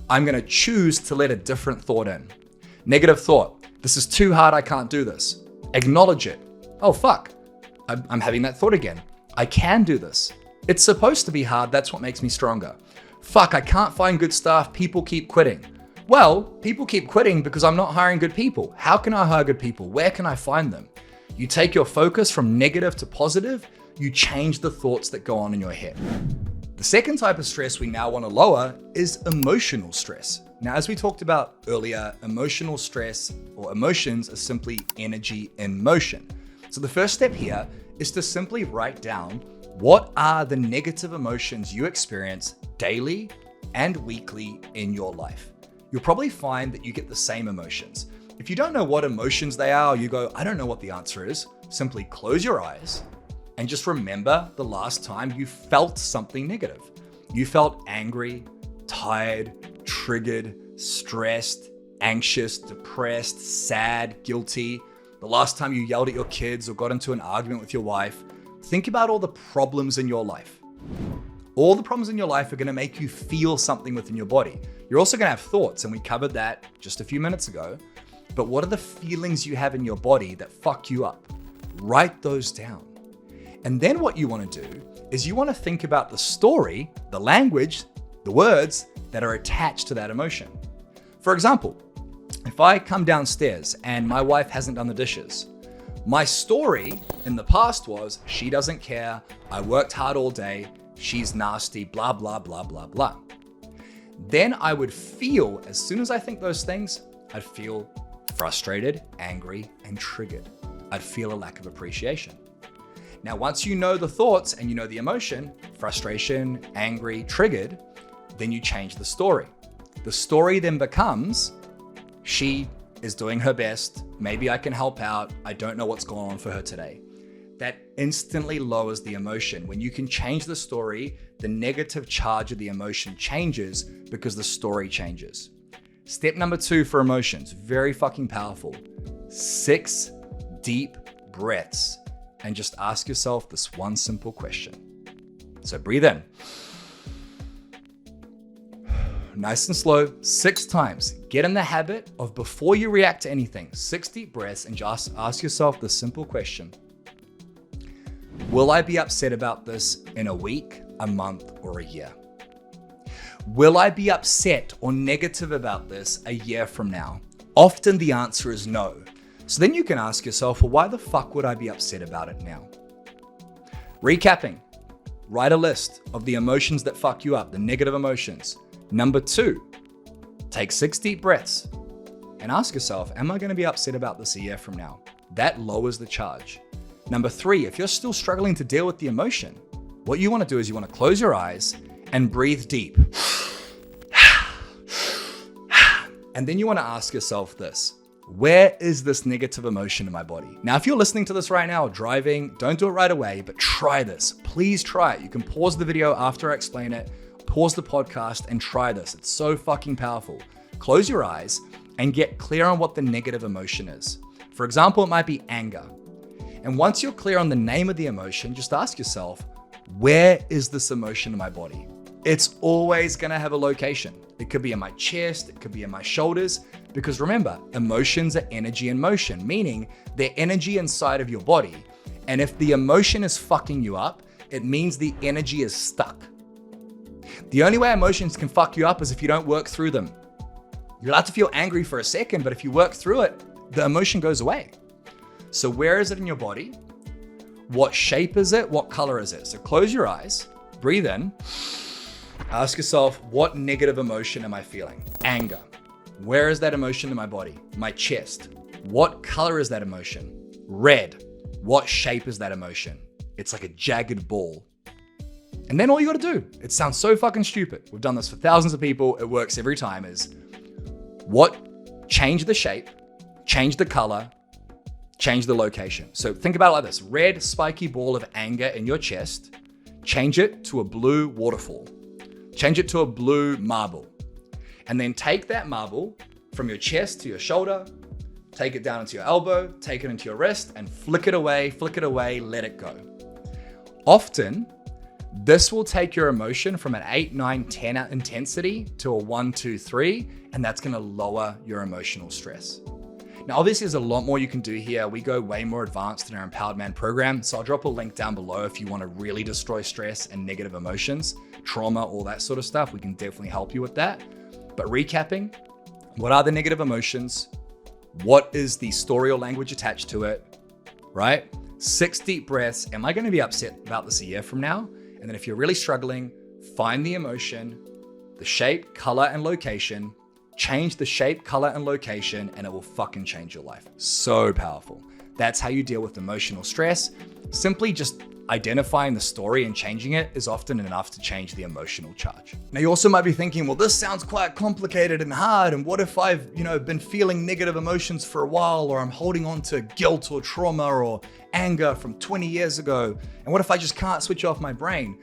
I'm going to choose to let a different thought in. Negative thought. This is too hard. I can't do this. Acknowledge it. Oh, fuck. I'm having that thought again. I can do this. It's supposed to be hard. That's what makes me stronger. Fuck, I can't find good staff. People keep quitting. Well, people keep quitting because I'm not hiring good people. How can I hire good people? Where can I find them? You take your focus from negative to positive. You change the thoughts that go on in your head. The second type of stress we now want to lower is emotional stress. Now, as we talked about earlier, emotional stress or emotions are simply energy in motion. So the first step here is to simply write down what are the negative emotions you experience daily and weekly in your life. You'll probably find that you get the same emotions. If you don't know what emotions they are, or you go, I don't know what the answer is, simply close your eyes and just remember the last time you felt something negative. You felt angry, tired, triggered, stressed, anxious, depressed, sad, guilty. The last time you yelled at your kids or got into an argument with your wife. Think about all the problems in your life. All the problems in your life are going to make you feel something within your body. You're also going to have thoughts, and we covered that just a few minutes ago. But what are the feelings you have in your body that fuck you up? Write those down. And then what you want to do is you want to think about the story, the language, the words that are attached to that emotion. For example, if I come downstairs and my wife hasn't done the dishes, my story in the past was, she doesn't care, I worked hard all day, she's nasty, blah, blah, blah, blah, blah. Then I would feel, as soon as I think those things, I'd feel frustrated, angry, and triggered. I'd feel a lack of appreciation. Now, once you know the thoughts and you know the emotion, frustration, angry, triggered, then you change the story. The story then becomes, she is doing her best. Maybe I can help out. I don't know what's going on for her today. That instantly lowers the emotion. When you can change the story, the negative charge of the emotion changes because the story changes. Step number 2 for emotions, very fucking powerful. 6 deep breaths and just ask yourself this one simple question. So breathe in. Nice and slow, 6 times. Get in the habit of, before you react to anything, 6 deep breaths and just ask yourself the simple question. Will I be upset about this in a week, a month, or a year? Will I be upset or negative about this a year from now? Often the answer is no. So then you can ask yourself, well, why the fuck would I be upset about it now? Recapping, write a list of the emotions that fuck you up, the negative emotions. Number 2, take 6 deep breaths and ask yourself, am I going to be upset about this a year from now? That lowers the charge. Number 3, if you're still struggling to deal with the emotion, what you want to do is you want to close your eyes and breathe deep. And then you want to ask yourself this, where is this negative emotion in my body? Now, if you're listening to this right now, driving, don't do it right away, but try this. Please try it. You can pause the video after I explain it, pause the podcast and try this. It's so fucking powerful. Close your eyes and get clear on what the negative emotion is. For example, it might be anger. And once you're clear on the name of the emotion, just ask yourself, where is this emotion in my body? It's always going to have a location. It could be in my chest, it could be in my shoulders, because remember, emotions are energy in motion, meaning they're energy inside of your body. And if the emotion is fucking you up, it means the energy is stuck. The only way emotions can fuck you up is if you don't work through them. You're allowed to feel angry for a second, but if you work through it, the emotion goes away. So where is it in your body? What shape is it? What color is it? So close your eyes, breathe in, ask yourself, what negative emotion am I feeling? Anger. Where is that emotion in my body? My chest. What color is that emotion? Red. What shape is that emotion? It's like a jagged ball. And then all you gotta do, it sounds so fucking stupid. We've done this for thousands of people. It works every time is change the shape, change the color, change the location. So think about it like this, red spiky ball of anger in your chest, change it to a blue waterfall, change it to a blue marble. And then take that marble from your chest to your shoulder, take it down into your elbow, take it into your wrist and flick it away, let it go. Often, This will take your emotion from an 8, 9, 10 intensity to a 1, 2, 3, and that's gonna lower your emotional stress. Now, obviously there's a lot more you can do here. We go way more advanced in our Empowered Man program. So I'll drop a link down below if you wanna really destroy stress and negative emotions, trauma, all that sort of stuff. We can definitely help you with that. But recapping, what are the negative emotions? What is the story or language attached to it, right? 6 deep breaths. Am I gonna be upset about this a year from now? And then if you're really struggling, find the emotion, the shape, color, and location, change the shape, color, and location, and it will fucking change your life. So powerful. That's how you deal with emotional stress. Simply just identifying the story and changing it is often enough to change the emotional charge. Now, you also might be thinking, well, this sounds quite complicated and hard. And what if I've, been feeling negative emotions for a while, or I'm holding on to guilt or trauma or anger from 20 years ago? And what if I just can't switch off my brain?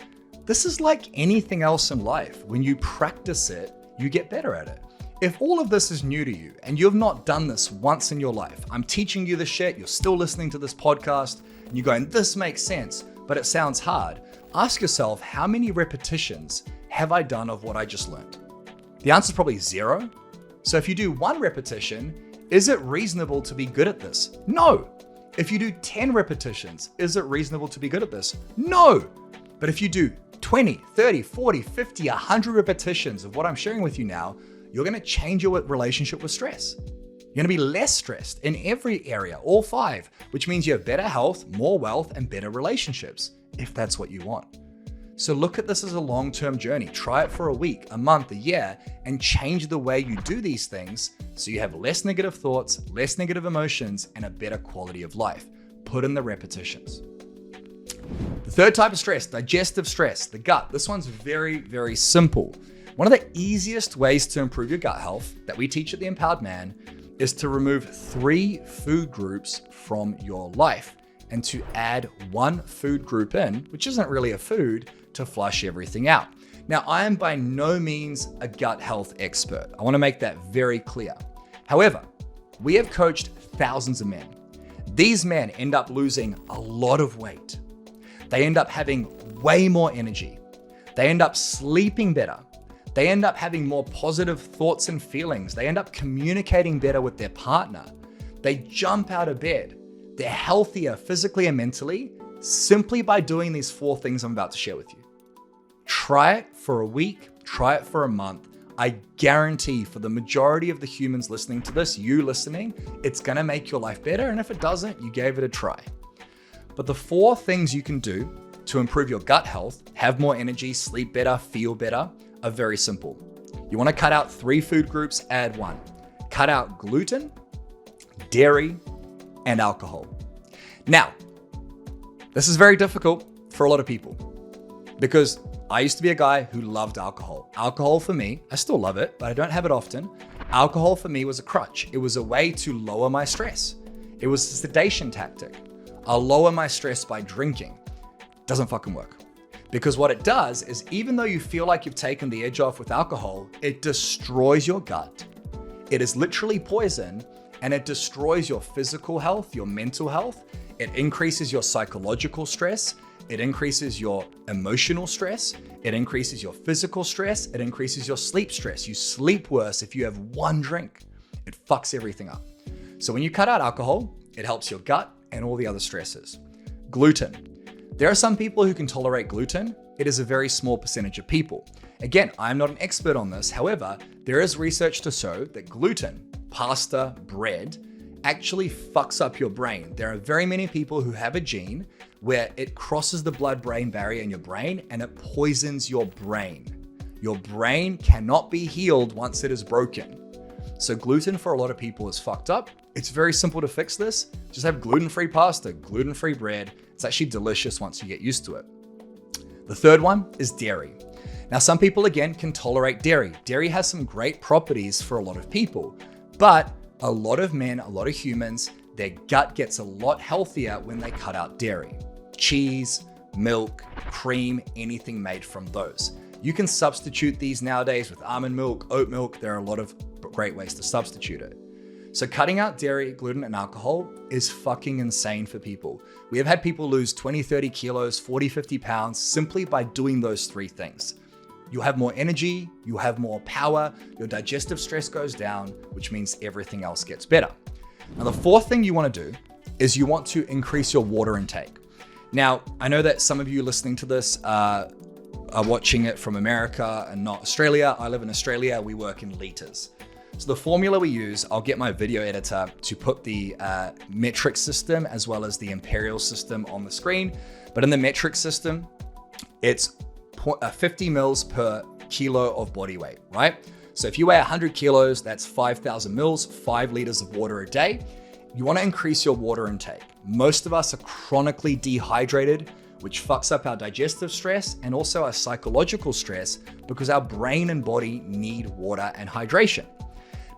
This is like anything else in life. When you practice it, you get better at it. If all of this is new to you and you've not done this once in your life, I'm teaching you this shit, you're still listening to this podcast, and you're going, this makes sense, but it sounds hard. Ask yourself, how many repetitions have I done of what I just learned? The answer is probably 0. So if you do 1 repetition, is it reasonable to be good at this? No. If you do 10 repetitions, is it reasonable to be good at this? No. But if you do 20, 30, 40, 50, 100 repetitions of what I'm sharing with you now, you're gonna change your relationship with stress. You're gonna be less stressed in every area, all 5, which means you have better health, more wealth, and better relationships, if that's what you want. So look at this as a long-term journey. Try it for a week, a month, a year, and change the way you do these things so you have less negative thoughts, less negative emotions, and a better quality of life. Put in the repetitions. The third type of stress, digestive stress, the gut. This one's very, very simple. One of the easiest ways to improve your gut health that we teach at the Empowered Man is to remove 3 food groups from your life and to add 1 food group in, which isn't really a food, to flush everything out. Now, I am by no means a gut health expert. I want to make that very clear. However, we have coached thousands of men. These men end up losing a lot of weight. They end up having way more energy. They end up sleeping better. They end up having more positive thoughts and feelings. They end up communicating better with their partner. They jump out of bed. They're healthier physically and mentally simply by doing these 4 things I'm about to share with you. Try it for a week, try it for a month. I guarantee for the majority of the humans listening to this, you listening, it's gonna make your life better. And if it doesn't, you gave it a try. But the 4 things you can do to improve your gut health, have more energy, sleep better, feel better, are very simple. You wanna cut out 3 food groups, add 1. Cut out gluten, dairy, and alcohol. Now, this is very difficult for a lot of people because I used to be a guy who loved alcohol. Alcohol for me, I still love it, but I don't have it often. Alcohol for me was a crutch. It was a way to lower my stress. It was a sedation tactic. I'll lower my stress by drinking. Doesn't fucking work. Because what it does is even though you feel like you've taken the edge off with alcohol, it destroys your gut. It is literally poison and it destroys your physical health, your mental health. It increases your psychological stress. It increases your emotional stress. It increases your physical stress. It increases your sleep stress. You sleep worse if you have 1 drink. It fucks everything up. So when you cut out alcohol, it helps your gut and all the other stresses. Gluten. There are some people who can tolerate gluten. It is a very small percentage of people. Again, I'm not an expert on this. However, there is research to show that gluten, pasta, bread, actually fucks up your brain. There are very many people who have a gene where it crosses the blood-brain barrier in your brain and it poisons your brain. Your brain cannot be healed once it is broken. So gluten for a lot of people is fucked up. It's very simple to fix this. Just have gluten-free pasta, gluten-free bread. It's actually delicious once you get used to it. The third one is dairy. Now, some people, again, can tolerate dairy. Dairy has some great properties for a lot of people, but a lot of men, a lot of humans, their gut gets a lot healthier when they cut out dairy. Cheese, milk, cream, anything made from those. You can substitute these nowadays with almond milk, oat milk. There are a lot of great ways to substitute it. So cutting out dairy, gluten, and alcohol is fucking insane for people. We have had people lose 20, 30 kilos, 40, 50 pounds simply by doing those 3 things. You'll have more energy, you'll have more power, your digestive stress goes down, which means everything else gets better. Now, the 4th thing you want to do is you want to increase your water intake. Now, I know that some of you listening to this are watching it from America and not Australia. I live in Australia, we work in liters. So the formula we use, I'll get my video editor to put the metric system as well as the imperial system on the screen. But in the metric system, it's 50 mils per kilo of body weight, right? So if you weigh 100 kilos, that's 5,000 mils, 5 liters of water a day. You want to increase your water intake. Most of us are chronically dehydrated, which fucks up our digestive stress and also our psychological stress because our brain and body need water and hydration.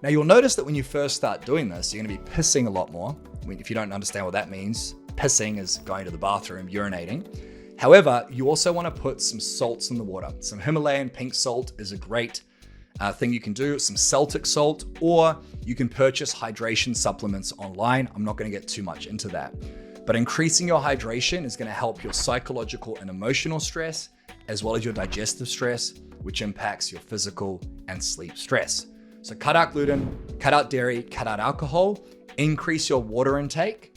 Now, you'll notice that when you first start doing this, you're going to be pissing a lot more. I mean, if you don't understand what that means, pissing is going to the bathroom, urinating. However, you also want to put some salts in the water. Some Himalayan pink salt is a great thing you can do, some Celtic salt, or you can purchase hydration supplements online. I'm not going to get too much into that. But increasing your hydration is going to help your psychological and emotional stress, as well as your digestive stress, which impacts your physical and sleep stress. So cut out gluten, cut out dairy, cut out alcohol, increase your water intake,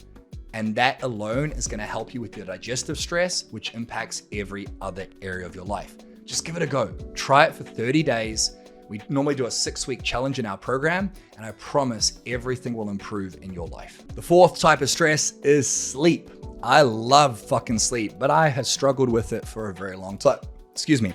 and that alone is going to help you with your digestive stress, which impacts every other area of your life. Just give it a go. Try it for 30 days. We normally do a 6-week challenge in our program, and I promise everything will improve in your life. The 4th type of stress is sleep. I love fucking sleep, but I have struggled with it for a very long time. Excuse me.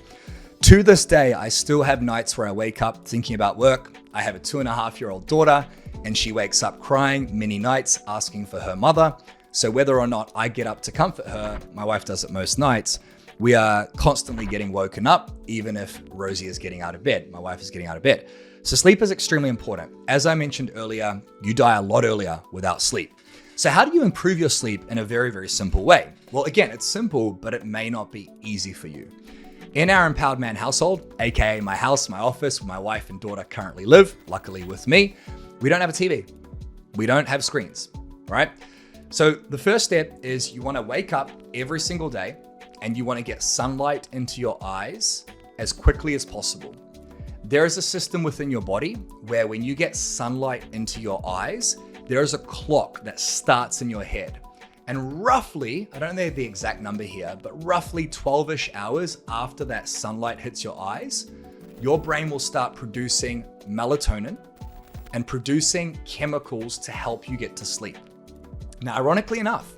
To this day, I still have nights where I wake up thinking about work. I have a 2.5-year-old daughter, and she wakes up crying many nights asking for her mother. So whether or not I get up to comfort her, my wife does it most nights, we are constantly getting woken up, even if Rosie is getting out of bed. My wife is getting out of bed. So sleep is extremely important. As I mentioned earlier, you die a lot earlier without sleep. So how do you improve your sleep in a very, very simple way? Well, again, it's simple, but it may not be easy for you. In our Empowered Man household, aka my house, my office, where my wife and daughter currently live, luckily with me, we don't have a TV. We don't have screens, right? So the first step is you want to wake up every single day and you want to get sunlight into your eyes as quickly as possible. There is a system within your body where when you get sunlight into your eyes, there is a clock that starts in your head. And roughly, I don't know the exact number here, but roughly 12-ish hours after that sunlight hits your eyes, your brain will start producing melatonin and producing chemicals to help you get to sleep. Now, ironically enough,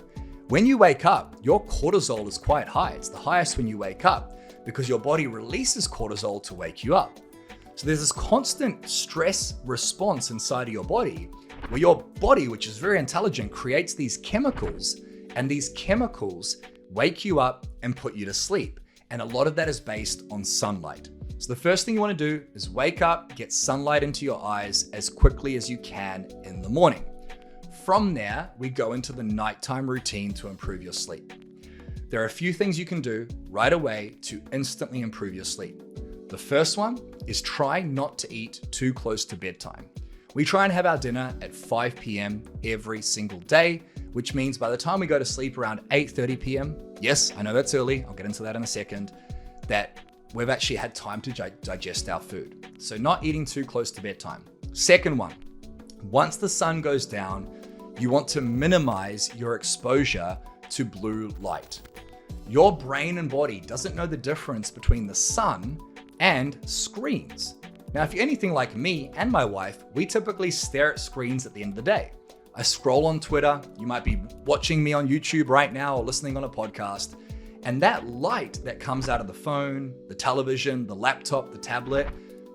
when you wake up, your cortisol is quite high. It's the highest when you wake up because your body releases cortisol to wake you up. So there's this constant stress response inside of your body where your body, which is very intelligent, creates these chemicals, and these chemicals wake you up and put you to sleep. And a lot of that is based on sunlight. So the first thing you want to do is wake up, get sunlight into your eyes as quickly as you can in the morning. From there, we go into the nighttime routine to improve your sleep. There are a few things you can do right away to instantly improve your sleep. The first one is try not to eat too close to bedtime. We try and have our dinner at 5 p.m. every single day, which means by the time we go to sleep around 8:30 p.m., yes, I know that's early, I'll get into that in a second, that we've actually had time to digest our food. So not eating too close to bedtime. Second one, once the sun goes down, you want to minimize your exposure to blue light. Your brain and body doesn't know the difference between the sun and screens. Now, if you're anything like me and my wife, we typically stare at screens at the end of the day. I scroll on Twitter, you might be watching me on YouTube right now or listening on a podcast, and that light that comes out of the phone, the television, the laptop, the tablet,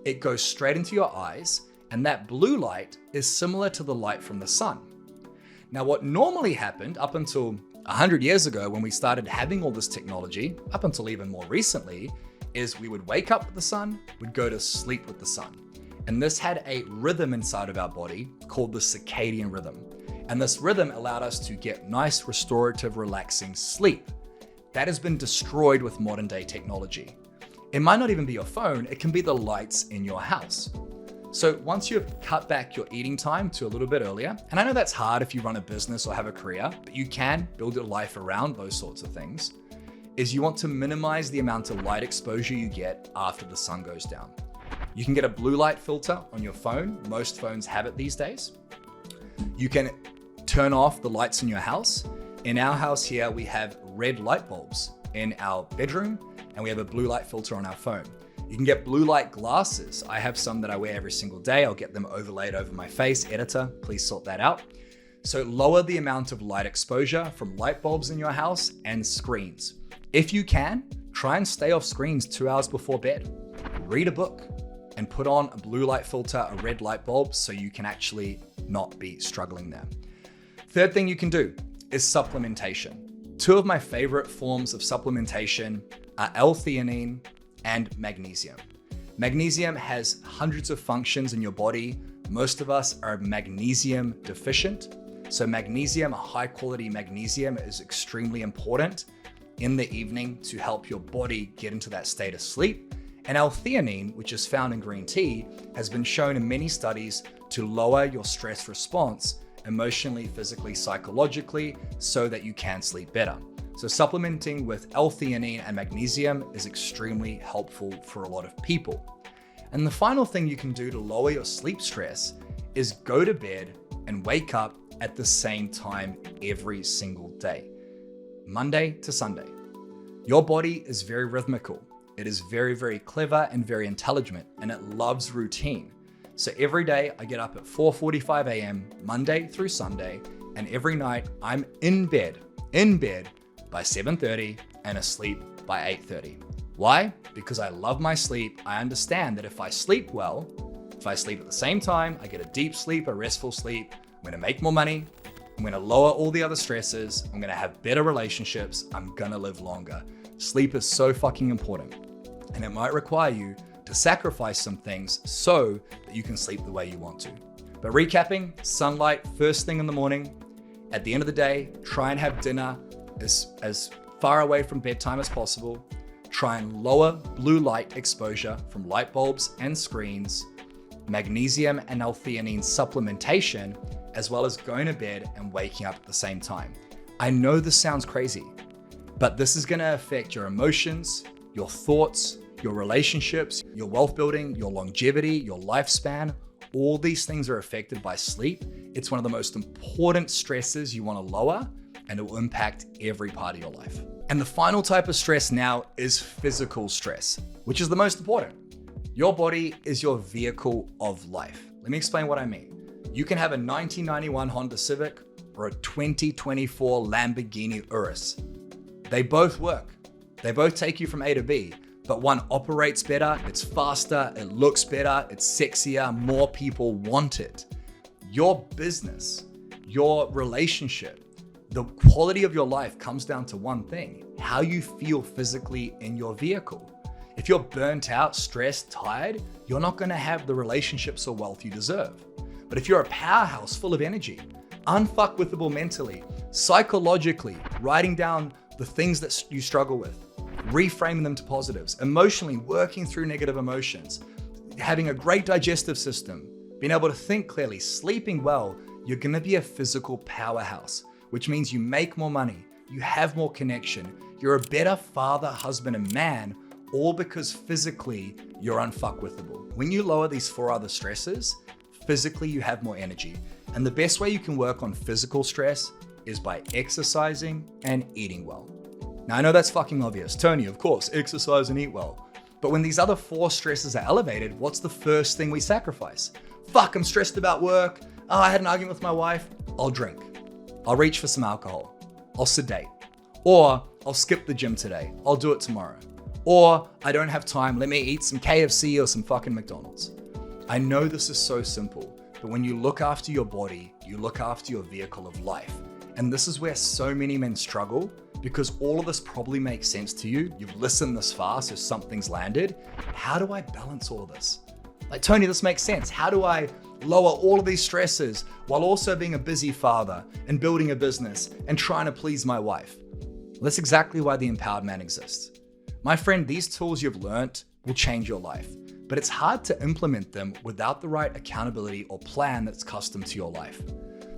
it goes straight into your eyes, and that blue light is similar to the light from the sun. Now, what normally happened up until 100 years ago when we started having all this technology, up until even more recently, is we would wake up with the sun, we'd go to sleep with the sun. And this had a rhythm inside of our body called the circadian rhythm. And this rhythm allowed us to get nice, restorative, relaxing sleep. That has been destroyed with modern day technology. It might not even be your phone, it can be the lights in your house. So once you've cut back your eating time to a little bit earlier, and I know that's hard if you run a business or have a career, but you can build your life around those sorts of things, is you want to minimize the amount of light exposure you get after the sun goes down. You can get a blue light filter on your phone. Most phones have it these days. You can turn off the lights in your house. In our house here, we have red light bulbs in our bedroom, and we have a blue light filter on our phone. You can get blue light glasses. I have some that I wear every single day. I'll get them overlaid over my face. Editor, please sort that out. So lower the amount of light exposure from light bulbs in your house and screens. If you can, try and stay off screens 2 hours before bed. Read a book and put on a blue light filter, a red light bulb, so you can actually not be struggling there. Third thing you can do is supplementation. Two of my favorite forms of supplementation are L-theanine and magnesium. Magnesium has hundreds of functions in your body. Most of us are magnesium deficient. So magnesium, high quality magnesium, is extremely important in the evening to help your body get into that state of sleep. And L-theanine, which is found in green tea, has been shown in many studies to lower your stress response emotionally, physically, psychologically, so that you can sleep better. So supplementing with L-theanine and magnesium is extremely helpful for a lot of people. And the final thing you can do to lower your sleep stress is go to bed and wake up at the same time every single day, Monday to Sunday. Your body is very rhythmical. It is very, very clever and very intelligent, and it loves routine. So every day I get up at 4:45 a.m., Monday through Sunday, and every night I'm in bed by 7:30 and asleep by 8:30. Why? Because I love my sleep. I understand that if I sleep well, if I sleep at the same time, I get a deep sleep, a restful sleep, I'm gonna make more money, I'm gonna lower all the other stresses, I'm gonna have better relationships, I'm gonna live longer. Sleep is so fucking important, and it might require you to sacrifice some things so that you can sleep the way you want to. But recapping, sunlight first thing in the morning. At the end of the day, try and have dinner as far away from bedtime as possible. Try and lower blue light exposure from light bulbs and screens, magnesium and L-theanine supplementation, as well as going to bed and waking up at the same time. I know this sounds crazy, but this is gonna affect your emotions, your thoughts, your relationships, your wealth building, your longevity, your lifespan. All these things are affected by sleep. It's one of the most important stresses you wanna lower, and it will impact every part of your life. And the final type of stress now is physical stress, which is the most important. Your body is your vehicle of life. Let me explain what I mean. You can have a 1991 Honda Civic or a 2024 Lamborghini Urus. They both work. They both take you from A to B, but one operates better, it's faster, it looks better, it's sexier, more people want it. Your business, your relationship, the quality of your life comes down to one thing: how you feel physically in your vehicle. If you're burnt out, stressed, tired, you're not gonna have the relationships or wealth you deserve. But if you're a powerhouse full of energy, unfuckwithable mentally, psychologically, writing down the things that you struggle with, reframing them to positives, emotionally working through negative emotions, having a great digestive system, being able to think clearly, sleeping well, you're gonna be a physical powerhouse, which means you make more money, you have more connection, you're a better father, husband, and man, all because physically you're unfuckwithable. When you lower these 4 other stresses, physically you have more energy. And the best way you can work on physical stress is by exercising and eating well. Now I know that's fucking obvious. Tony, of course, exercise and eat well. But when these other 4 stresses are elevated, what's the first thing we sacrifice? Fuck, I'm stressed about work. Oh, I had an argument with my wife. I'll drink. I'll reach for some alcohol. I'll sedate. Or I'll skip the gym today. I'll do it tomorrow. Or I don't have time. Let me eat some KFC or some fucking McDonald's. I know this is so simple, but when you look after your body, you look after your vehicle of life. And this is where so many men struggle, because all of this probably makes sense to you. You've listened this far, so something's landed. How do I balance all of this? Like, Tony, this makes sense. How do I lower all of these stresses while also being a busy father and building a business and trying to please my wife? That's exactly why the Empowered Man exists. My friend, these tools you've learned will change your life. but it's hard to implement them without the right accountability or plan that's custom to your life.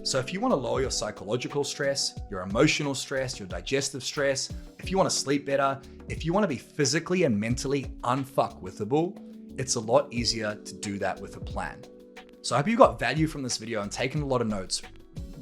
So if you want to lower your psychological stress, your emotional stress, your digestive stress, if you want to sleep better, if you want to be physically and mentally unfuckwithable, it's a lot easier to do that with a plan. So I hope you got value from this video and taken a lot of notes.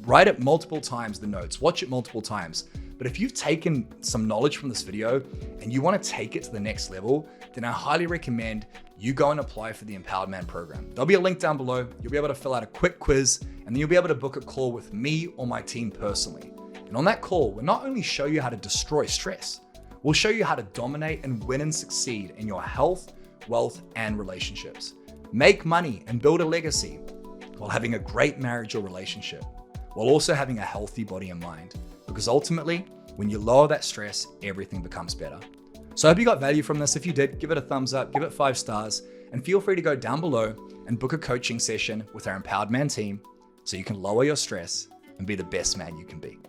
Write it multiple times, the notes, watch it multiple times. But if you've taken some knowledge from this video and you want to take it to the next level, then I highly recommend you go and apply for the Empowered Man program. There'll be a link down below. You'll be able to fill out a quick quiz, and then you'll be able to book a call with me or my team personally. And on that call, we'll not only show you how to destroy stress, we'll show you how to dominate and win and succeed in your health, wealth, and relationships. Make money and build a legacy while having a great marriage or relationship, while also having a healthy body and mind. Because ultimately, when you lower that stress, everything becomes better. So I hope you got value from this. If you did, give it a thumbs up, give it 5 stars, and feel free to go down below and book a coaching session with our Empowered Man team so you can lower your stress and be the best man you can be.